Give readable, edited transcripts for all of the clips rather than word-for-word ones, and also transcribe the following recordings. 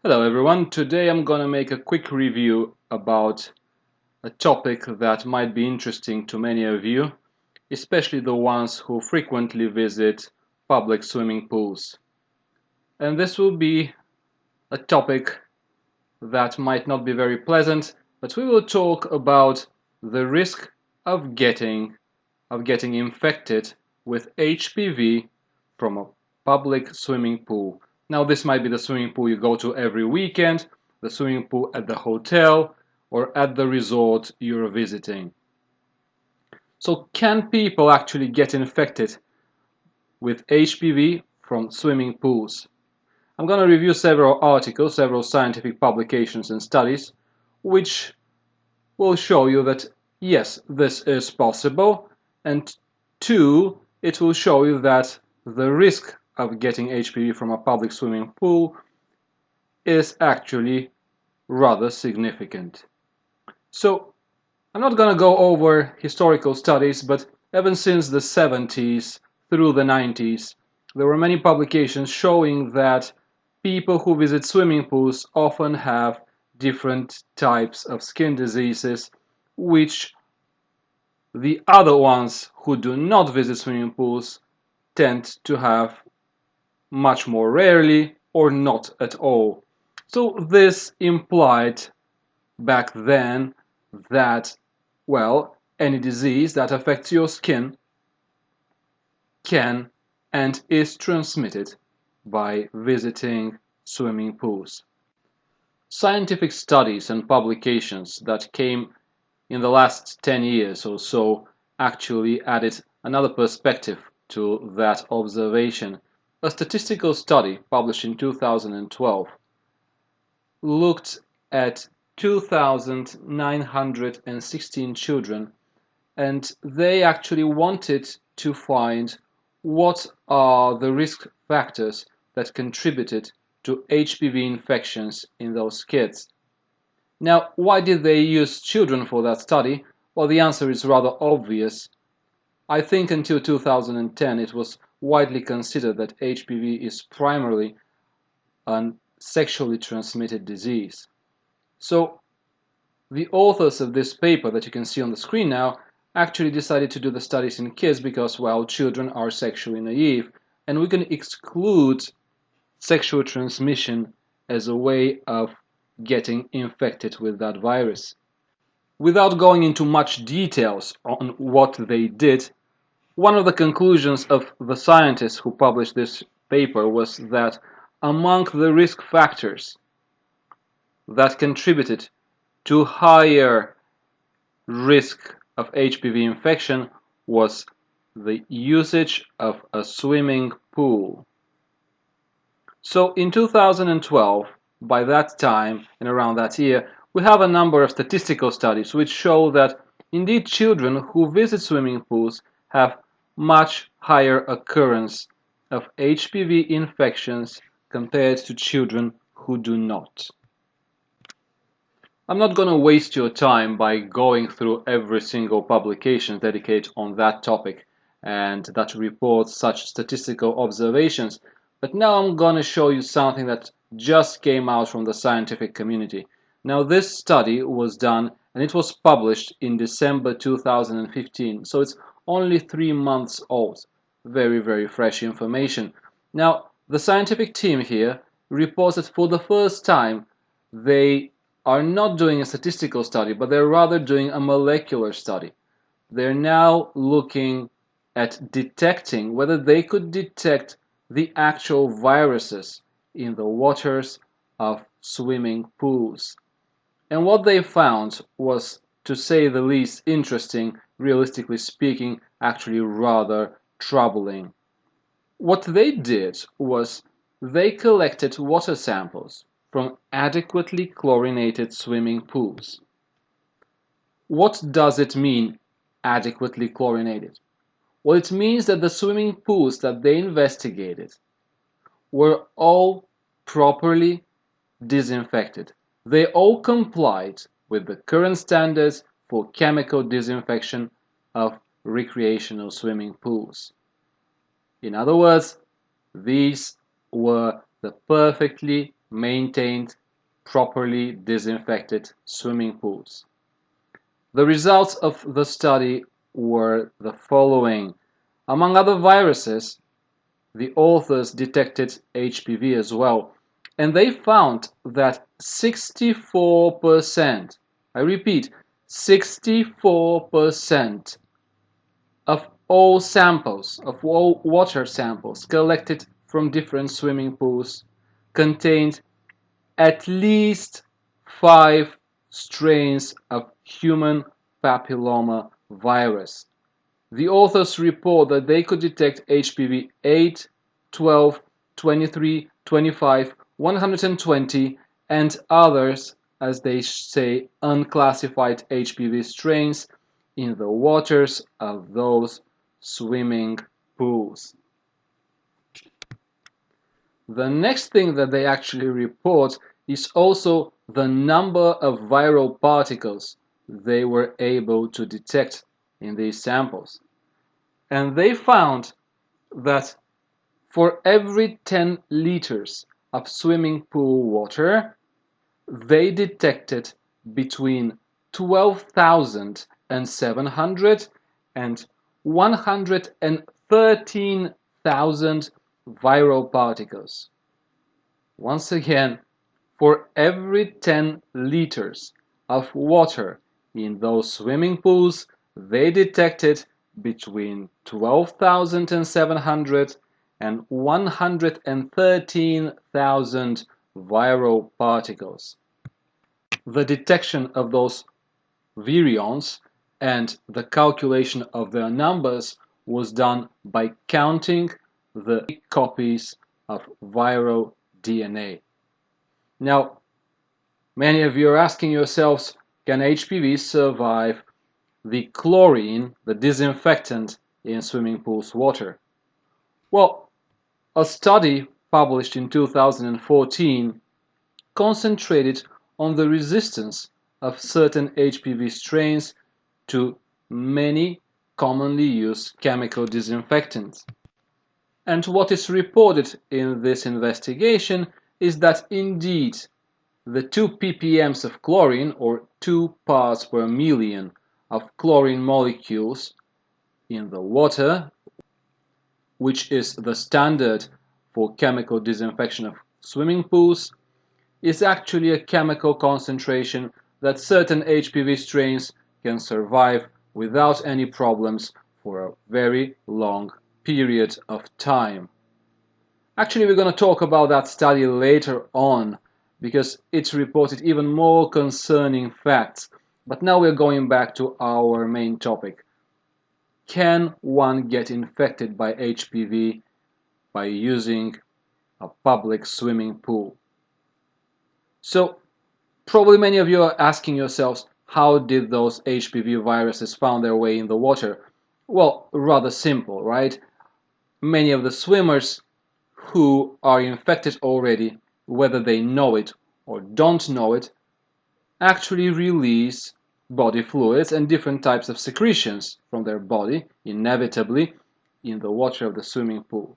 Hello everyone, today I'm gonna make a quick review about a topic that might be interesting to many of you, especially the ones who frequently visit public swimming pools. And this will be a topic that might not be very pleasant, but we will talk about the risk of getting infected with HPV from a public swimming pool. Now, this might be the swimming pool you go to every weekend, the swimming pool at the hotel, or at the resort you're visiting. So, can people actually get infected with HPV from swimming pools? I'm going to review several articles, several scientific publications and studies, which will show you that yes, this is possible, and two, it will show you that the risk of getting HPV from a public swimming pool is actually rather significant. So I'm not going to go over historical studies, but ever since the 70s through the 90s, there were many publications showing that people who visit swimming pools often have different types of skin diseases, which the other ones who do not visit swimming pools tend to have much more rarely or not at all. So this implied back then that, well, any disease that affects your skin can and is transmitted by visiting swimming pools. Scientific studies and publications that came in the last 10 years or so actually added another perspective to that observation. A statistical study published in 2012 looked at 2,916 children, and they actually wanted to find what are the risk factors that contributed to HPV infections in those kids. Now, why did they use children for that study? Well, the answer is rather obvious. I think until 2010 it was widely considered that HPV is primarily a sexually transmitted disease. So the authors of this paper that you can see on the screen now actually decided to do the studies in kids because, well, children are sexually naive, and we can exclude sexual transmission as a way of getting infected with that virus. Without going into much details on what they did, one of the conclusions of the scientists who published this paper was that among the risk factors that contributed to higher risk of HPV infection was the usage of a swimming pool. So in 2012, by that time and around that year, we have a number of statistical studies which show that indeed children who visit swimming pools have much higher occurrence of HPV infections compared to children who do not. I'm not going to waste your time by going through every single publication dedicated on that topic and that reports such statistical observations, but now I'm going to show you something that just came out from the scientific community. Now, this study was done and it was published in December 2015, so it's only 3 months old. Very, very fresh information. Now, the scientific team here reports that for the first time they are not doing a statistical study, but they're rather doing a molecular study. They're now looking at detecting whether they could detect the actual viruses in the waters of swimming pools. And what they found was, to say the least, interesting, realistically speaking, actually rather troubling. What they did was they collected water samples from adequately chlorinated swimming pools. What does it mean, adequately chlorinated? Well, it means that the swimming pools that they investigated were all properly disinfected. They all complied with the current standards for chemical disinfection of recreational swimming pools. In other words, these were the perfectly maintained, properly disinfected swimming pools. The results of the study were the following. Among other viruses, the authors detected HPV as well, and they found that 64%, I repeat, 64% of all samples, of all water samples collected from different swimming pools contained at least 5 strains of human papilloma virus. The authors report that they could detect HPV 8, 12, 23, 25, 120, and others, as they say, unclassified HPV strains in the waters of those swimming pools. The next thing that they actually report is also the number of viral particles they were able to detect in these samples. And they found that for every 10 liters of swimming pool water, they detected between 12,700 and 113,000 viral particles. Once again, for every 10 liters of water in those swimming pools, they detected between 12,700 and 113,000 viral particles. The detection of those virions and the calculation of their numbers was done by counting the copies of viral DNA. Now, many of you are asking yourselves, can HPV survive the chlorine, the disinfectant in swimming pools water? Well, a study published in 2014 concentrated on the resistance of certain HPV strains to many commonly used chemical disinfectants. And what is reported in this investigation is that indeed the 2 ppm of chlorine, or 2 parts per million of chlorine molecules in the water, which is the standard for chemical disinfection of swimming pools, is actually a chemical concentration that certain HPV strains can survive without any problems for a very long period of time. Actually, we're going to talk about that study later on because it's reported even more concerning facts. But now we're going back to our main topic. Can one get infected by HPV by using a public swimming pool? So, probably many of you are asking yourselves, how did those HPV viruses find their way in the water? Well, rather simple, right? Many of the swimmers who are infected already, whether they know it or don't know it, actually release body fluids and different types of secretions from their body, inevitably, in the water of the swimming pool.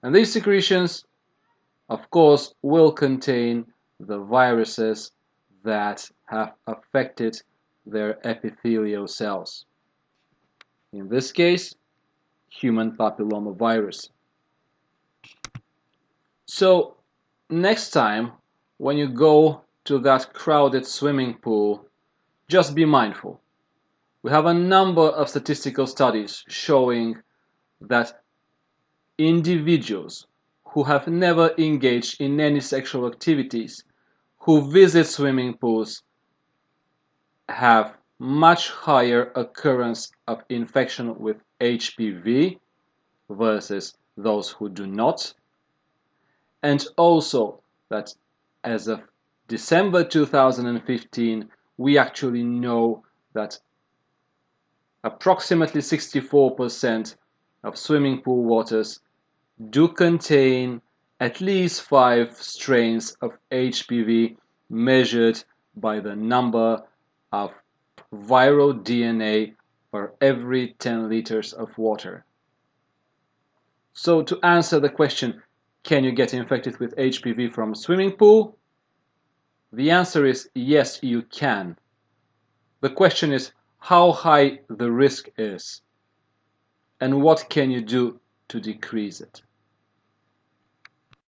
And these secretions, of course, will contain the viruses that have affected their epithelial cells. In this case, human papillomavirus. So, next time when you go to that crowded swimming pool, just be mindful. We have a number of statistical studies showing that individuals who have never engaged in any sexual activities, who visit swimming pools, have much higher occurrence of infection with HPV versus those who do not. And also that as of December 2015, we actually know that approximately 64% of swimming pool waters do contain at least 5 strains of HPV measured by the number of viral DNA for every 10 liters of water. So to answer the question, Can you get infected with HPV from a swimming pool? The answer is yes, you can. The question is how high the risk is and what can you do to decrease it.